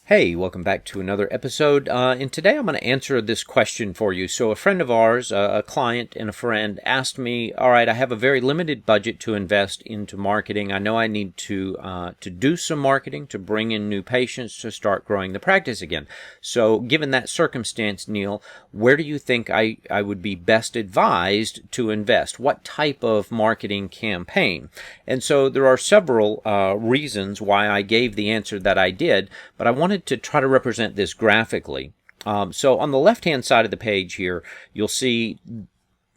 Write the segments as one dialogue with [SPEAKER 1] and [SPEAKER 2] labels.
[SPEAKER 1] Hey, welcome back to another episode. And today I'm going to answer this question for you. So a friend of ours, a client and a friend, asked me, all right, I have a very limited budget to invest into marketing. I know I need to do some marketing to bring in new patients to start growing the practice again. So given that circumstance, Neil, where do you think I would be best advised to invest? What type of marketing campaign? And so there are several reasons why I gave the answer that I did, but I wanted to try to represent this graphically. So on the left-hand side of the page here, you'll see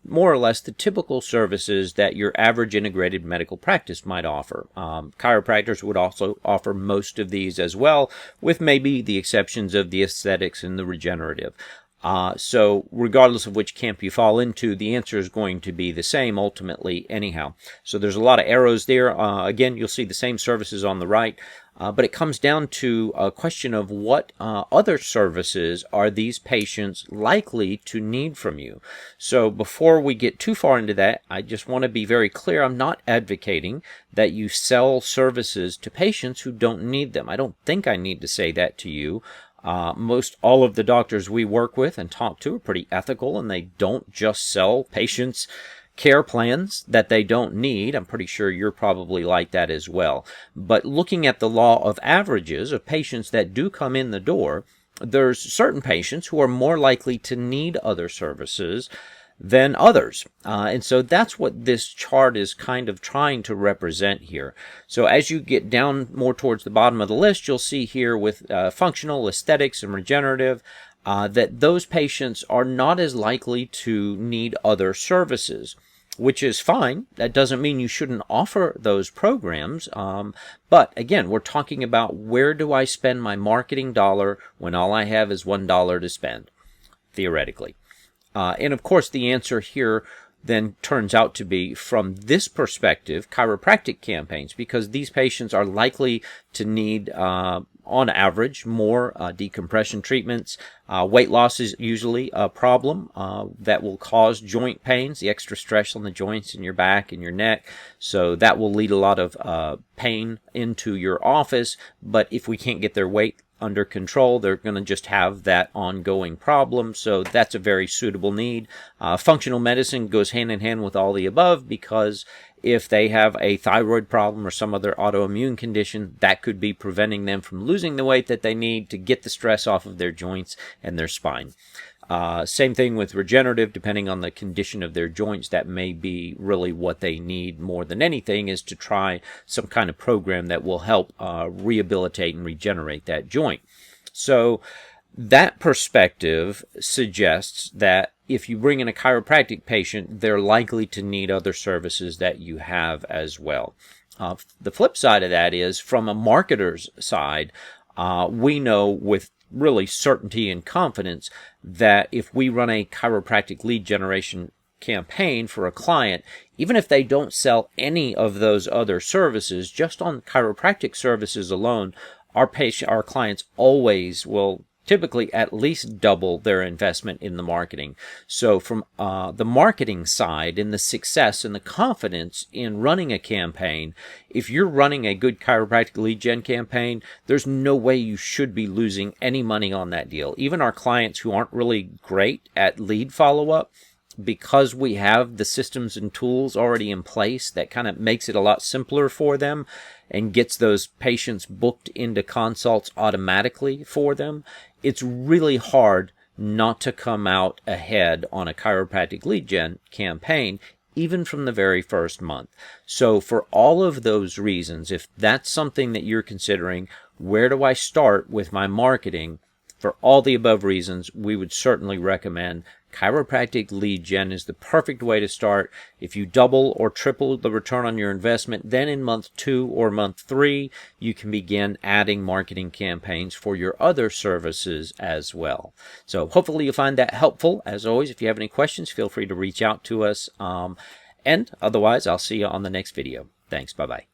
[SPEAKER 1] more or less the typical services that your average integrated medical practice might offer. Chiropractors would also offer most of these as well, with maybe the exceptions of the aesthetics and the regenerative. So regardless of which camp you fall into, the answer is going to be the same ultimately anyhow. So there's a lot of arrows there. Again, you'll see the same services on the right, but it comes down to a question of what other services are these patients likely to need from you. So before we get too far into that, I just want to be very clear. I'm not advocating that you sell services to patients who don't need them. I don't think I need to say that to you. Most all of the doctors we work with and talk to are pretty ethical, and they don't just sell patients care plans that they don't need. I'm pretty sure you're probably like that as well. But looking at the law of averages of patients that do come in the door, there's certain patients who are more likely to need other services than others. And so that's what this chart is kind of trying to represent here. So as you get down more towards the bottom of the list, you'll see here with functional, aesthetics, and regenerative, that those patients are not as likely to need other services, which is fine. That doesn't mean you shouldn't offer those programs. But again, we're talking about where do I spend my marketing dollar when all I have is $1 to spend, theoretically. And of course, the answer here then turns out to be, from this perspective, chiropractic campaigns, because these patients are likely to need, on average, more decompression treatments. Weight loss is usually a problem that will cause joint pains, the extra stress on the joints in your back and your neck. So that will lead a lot of pain into your office. But if we can't get their weight under control, they're going to just have that ongoing problem. So that's a very suitable need. Functional medicine goes hand in hand with all the above, because if they have a thyroid problem or some other autoimmune condition, that could be preventing them from losing the weight that they need to get the stress off of their joints and their spine. Same thing with regenerative. Depending on the condition of their joints, that may be really what they need more than anything, is to try some kind of program that will help rehabilitate and regenerate that joint. So that perspective suggests that if you bring in a chiropractic patient, they're likely to need other services that you have as well. The flip side of that is, from a marketer's side, we know with really certainty and confidence that if we run a chiropractic lead generation campaign for a client, even if they don't sell any of those other services, just on chiropractic services alone, our clients always will typically at least double their investment in the marketing. So from the marketing side, and the success and the confidence in running a campaign, if you're running a good chiropractic lead gen campaign, there's no way you should be losing any money on that deal. Even our clients who aren't really great at lead follow-up, because we have the systems and tools already in place, that kind of makes it a lot simpler for them and gets those patients booked into consults automatically for them. It's really hard not to come out ahead on a chiropractic lead gen campaign, even from the very first month. So for all of those reasons, if that's something that you're considering, where do I start with my marketing? For all the above reasons, we would certainly recommend chiropractic lead gen is the perfect way to start. If you double or triple the return on your investment, then in month 2 or month 3, you can begin adding marketing campaigns for your other services as well. So hopefully you'll find that helpful. As always, if you have any questions, feel free to reach out to us. And otherwise, I'll see you on the next video. Thanks. Bye-bye.